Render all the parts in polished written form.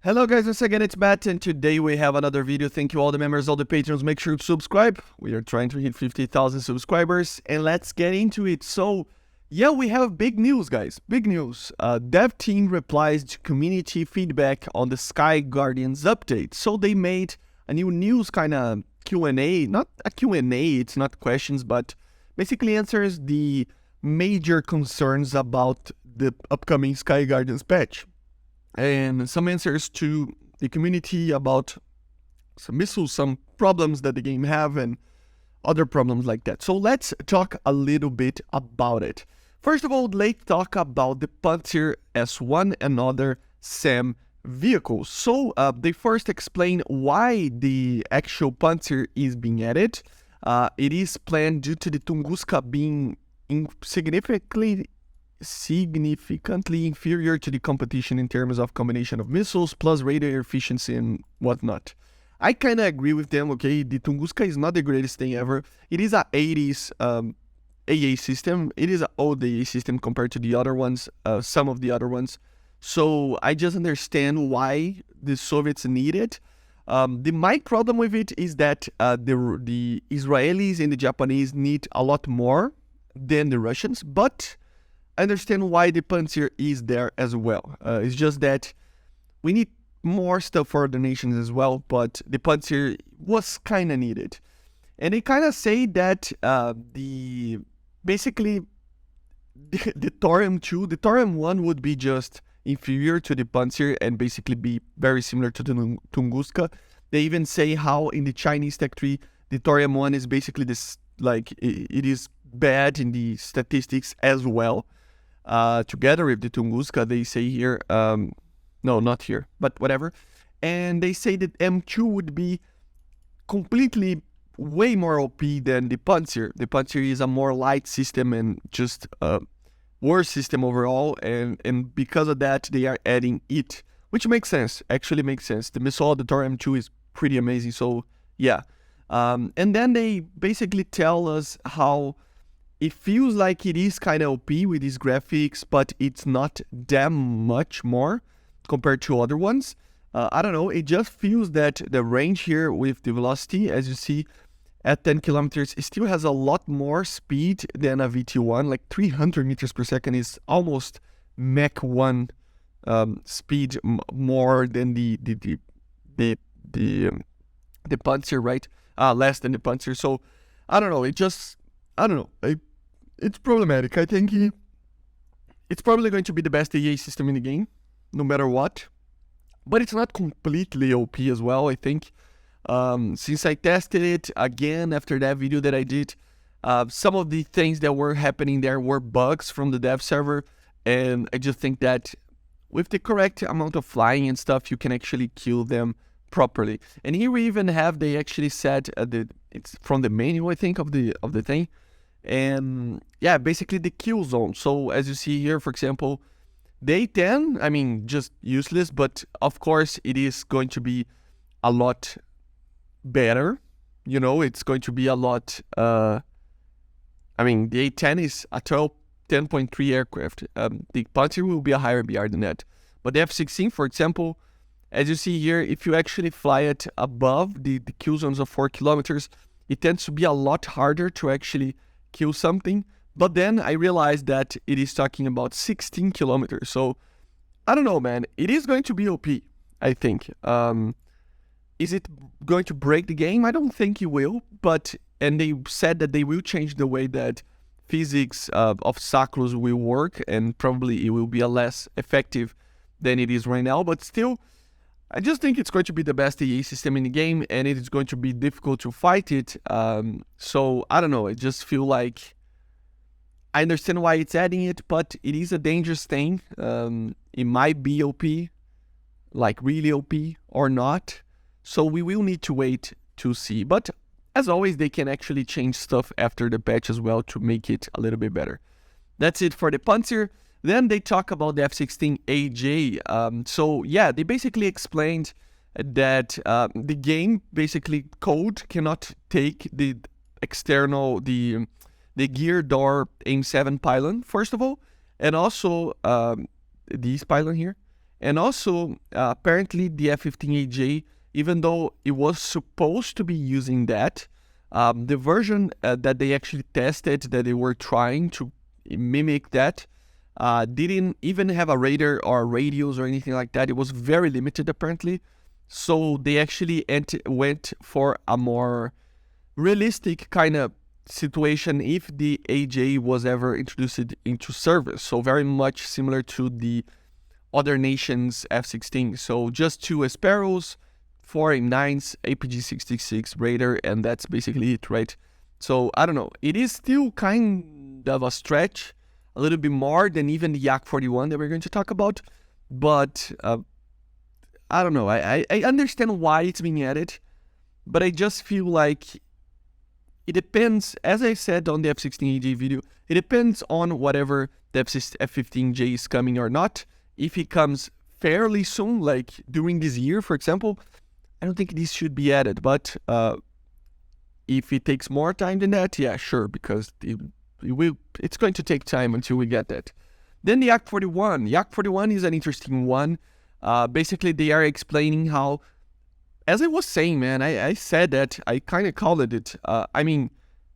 Hello guys, once again it's Matt, and today we have another video. Thank you all the members, all the patrons, make sure to subscribe. We are trying to hit 50,000 subscribers, and let's get into it. So, yeah, we have big news, guys, big news. Dev team replies to community feedback on the Sky Guardians update. So they made a new news kind of Q&A, not a Q&A, it's not questions, but basically answers the major concerns about the upcoming Sky Guardians patch. And some answers to the community about some missiles, some problems that the game have, and other problems like that. So let's talk a little bit about it. First of all, let's talk about the Pantsir-S1 and other SAM vehicles. So they first explain why the actual Pantsir is being added. It is planned due to the Tunguska being significantly inferior to the competition in terms of combination of missiles plus radar efficiency and whatnot. I kind of agree with them, okay? The Tunguska is not the greatest thing ever. It is a 80s AA system. It is an old AA system compared to the other ones, some of the other ones. So I just understand why the Soviets need it. My problem with it is that the Israelis and the Japanese need a lot more than the Russians, but I understand why the Pantsir is there as well. It's just that we need more stuff for other nations as well, but the Pantsir was kind of needed. And they kind of say that the Thorium 2, the Thorium 1 would be just inferior to the Pantsir and basically be very similar to the Tunguska. They even say how in the Chinese Tech 3, the Thorium 1 is basically this, like, it is bad in the statistics as well. Together with the Tunguska, they say here, no, not here, but whatever. And they say that M2 would be completely way more OP than the Pantsir. The Pantsir is a more light system and just a worse system overall. And because of that, they are adding it, which makes sense, actually makes sense. The missile, the Thor M2 is pretty amazing. So yeah. And then they basically tell us how it feels like it is kind of OP with these graphics, but it's not that much more compared to other ones. I don't know, it just feels that the range here with the velocity, as you see, at 10 kilometers, it still has a lot more speed than a VT1. Like 300 meters per second is almost Mach 1 speed more than the Pantsir, right? Less than the Pantsir. So I don't know, it's problematic. I think it's probably going to be the best AA system in the game, no matter what. But it's not completely OP as well, I think. Since I tested it again after that video that I did, some of the things that were happening there were bugs from the dev server. And I just think that with the correct amount of flying and stuff, you can actually kill them properly. And here we even have, they actually said, it's from the menu, I think, of the thing. And yeah, basically the kill zone. So as you see here, for example, the A10, I mean, just useless, but of course it is going to be a lot better. You know, it's going to be a lot, I mean, the A10 is a 10.3 aircraft. The Pantsir will be a higher BR than that. But the F-16, for example, as you see here, if you actually fly it above the kill zones of 4 kilometers, it tends to be a lot harder to actually kill something. But then I realized that it is talking about 16 kilometers. So I don't know, man. It is going to be OP, I think. Is it going to break the game? I don't think it will. And they said that they will change the way that physics of Sacros will work, and probably it will be a less effective than it is right now. But still, I just think it's going to be the best AA system in the game, and it is going to be difficult to fight it. So I don't know. I just feel like I understand why it's adding it, but it is a dangerous thing. It might be OP, like really OP or not. So we will need to wait to see. But as always, they can actually change stuff after the patch as well to make it a little bit better. That's it for the Pantsir. Then they talk about the F-16AJ. So yeah, they basically explained that the game basically code cannot take the external, the gear door aim 7 pylon, first of all, and also this pylon here. And also, apparently the F-15AJ, even though it was supposed to be using that, the version that they actually tested, that they were trying to mimic that, didn't even have a radar or radios or anything like that. It was very limited apparently. So they actually went for a more realistic kind of situation if the AJ was ever introduced into service. So very much similar to the other nations' F-16. So just 2 Sparrows, 4 M9s, APG-66 radar, and that's basically it, right? So I don't know. It is still kind of a stretch, a little bit more than even the YAK-141 that we're going to talk about. But I don't know. I understand why it's being added, but I just feel like it depends, as I said on the F-16AJ video, it depends on whatever the F-15J is coming or not. If it comes fairly soon, like during this year, for example, I don't think this should be added. But if it takes more time than that, yeah, sure, because it's going to take time until we get that. Then the YAK-141. YAK-141 is an interesting one. Basically, they are explaining how, as I was saying, man, I said that, I kind of called it. I mean,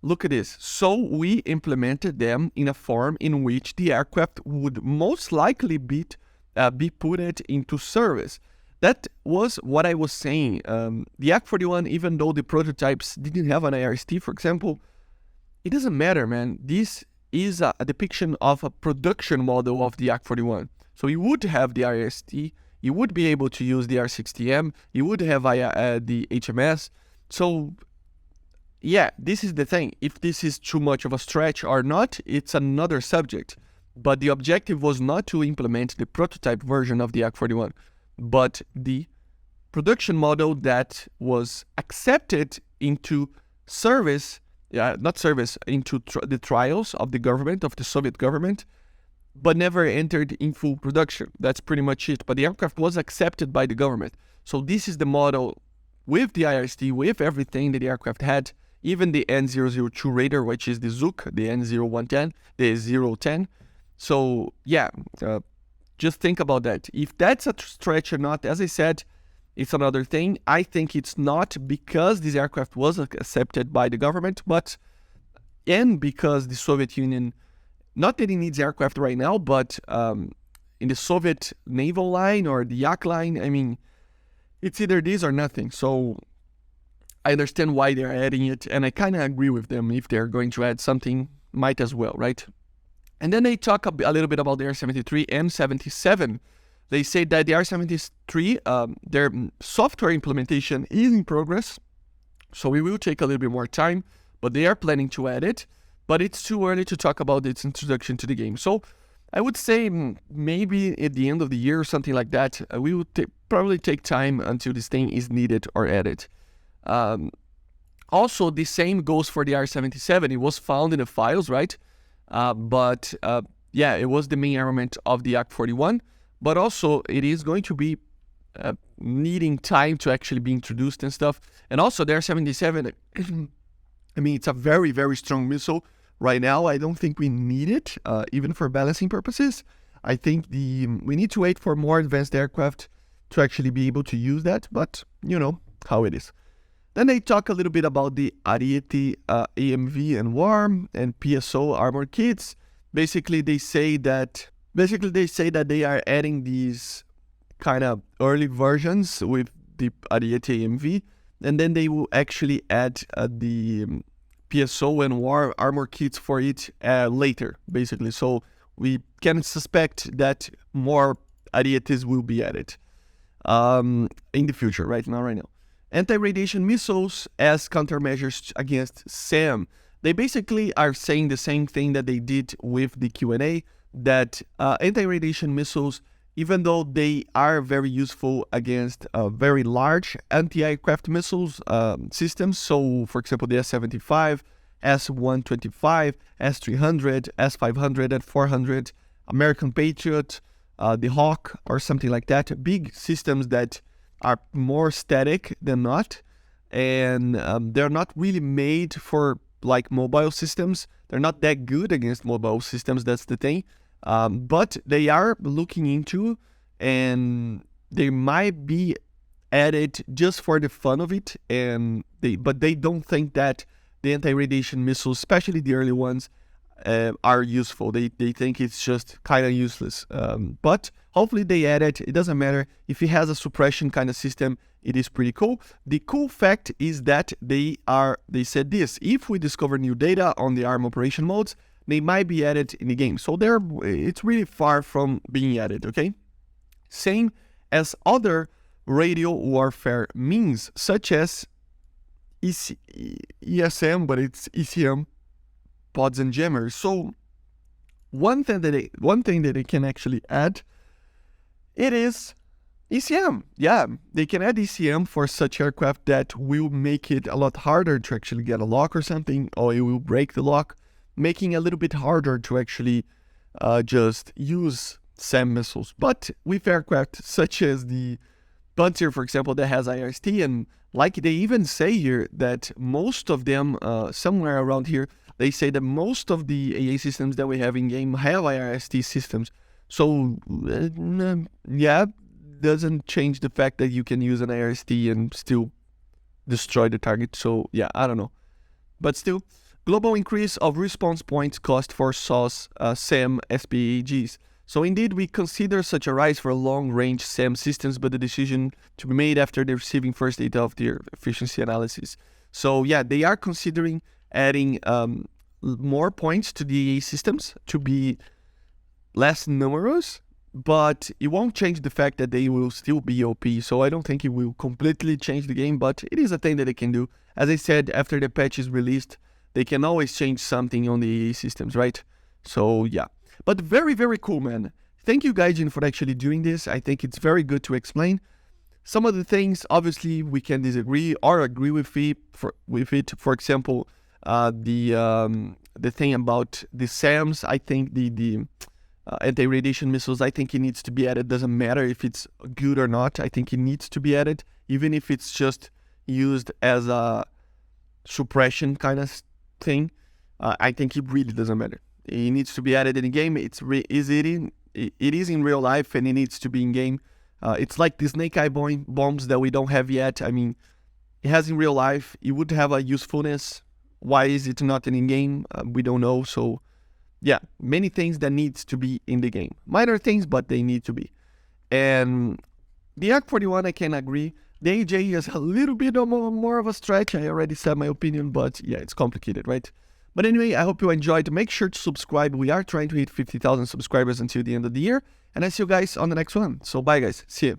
look at this. So we implemented them in a form in which the aircraft would most likely be put into service. That was what I was saying. The YAK-141, even though the prototypes didn't have an IRST, for example, it doesn't matter, man. This is a depiction of a production model of the YAK-141. So you would have the IRST, you would be able to use the R60M, you would have the HMS. So yeah, this is the thing. If this is too much of a stretch or not, it's another subject. But the objective was not to implement the prototype version of the YAK-141, but the production model that was accepted into service, into the trials of the government, of the Soviet government, but never entered in full production. That's pretty much it. But the aircraft was accepted by the government. So this is the model with the IRST, with everything that the aircraft had, even the N002 radar, which is the Zook, the N0110, the 010. So yeah, just think about that. If that's a stretch or not, as I said, it's another thing. I think it's not because this aircraft was accepted by the government, and because the Soviet Union, not that it needs aircraft right now, but in the Soviet naval line or the YAK line, I mean, it's either this or nothing. So I understand why they're adding it, and I kind of agree with them. If they're going to add something, might as well, right? And then they talk a little bit about the R-73 M77. They say that the R-73, their software implementation is in progress, so it will take a little bit more time, but they are planning to add it. But it's too early to talk about its introduction to the game. So I would say maybe at the end of the year or something like that, we would probably take time until this thing is needed or added. Also, the same goes for the R-77. It was found in the files, right? But yeah, it was the main armament of the YAK-141. But also, it is going to be needing time to actually be introduced and stuff. And also, the R-77, I mean, it's a very, very strong missile. Right now, I don't think we need it, even for balancing purposes. I think we need to wait for more advanced aircraft to actually be able to use that, but you know how it is. Then they talk a little bit about the Ariete AMV and WARM and PSO armor kits. Basically, they say that they are adding these kind of early versions with the Ariete AMV, and then they will actually add the PSO and WAR armor kits for it later, basically. So we can suspect that more Arietes will be added in the future, right now. Anti-radiation missiles as countermeasures against SAM. They basically are saying the same thing that they did with the Q&A, that anti-radiation missiles, even though they are very useful against very large anti-aircraft missiles systems, so for example the S-75, S-125, S-300, S-500 and 400, American Patriot, the Hawk or something like that, big systems that are more static than not, and they're not really made for like mobile systems. They're not that good against mobile systems, that's the thing. But they are looking into and they might be added just for the fun of it, but they don't think that the anti-radiation missiles, especially the early ones, are useful. They think it's just kind of useless. But hopefully they add it. It doesn't matter. If it has a suppression kind of system, it is pretty cool. The cool fact is that they said this: if we discover new data on the ARM operation modes, they might be added in the game. So it's really far from being added, okay? Same as other radio warfare means, such as ESM, but it's ECM, pods and jammers. So one thing that they can actually add, it is ECM. Yeah, they can add ECM for such aircraft that will make it a lot harder to actually get a lock or something, or it will break the lock, making it a little bit harder to actually just use SAM missiles. But with aircraft such as the Pantsir, for example, that has IRST, and like they even say here that most of them, somewhere around here, they say that most of the AA systems that we have in game have IRST systems. So yeah, doesn't change the fact that you can use an IRST and still destroy the target. So yeah, I don't know, but still, global increase of response points cost for SOS SAM SPAGs. So indeed, we consider such a rise for long-range SAM systems, but the decision to be made after the receiving first data of their efficiency analysis. So yeah, they are considering adding more points to the AA systems to be less numerous, but it won't change the fact that they will still be OP. So I don't think it will completely change the game, but it is a thing that they can do. As I said, after the patch is released, they can always change something on the AA systems, right? So yeah. But very, very cool, man. Thank you, Gaijin, for actually doing this. I think it's very good to explain. Some of the things, obviously, we can disagree or agree with it. For example, the thing about the SAMs, I think the anti-radiation missiles, I think it needs to be added. Doesn't matter if it's good or not. I think it needs to be added, even if it's just used as a suppression kind of thing. I think it really doesn't matter. It needs to be added in the game. It is in real life, and it needs to be in game. It's like the snake eye bombs that we don't have yet. I mean, it has in real life. It would have a usefulness. Why is it not in game? We don't know. So yeah, many things that needs to be in the game. Minor things, but they need to be. And the YAK-141, I can agree. The AJ is a little bit more of a stretch. I already said my opinion, but yeah, it's complicated, right? But anyway, I hope you enjoyed. Make sure to subscribe. We are trying to hit 50,000 subscribers until the end of the year. And I see you guys on the next one. So bye, guys. See you.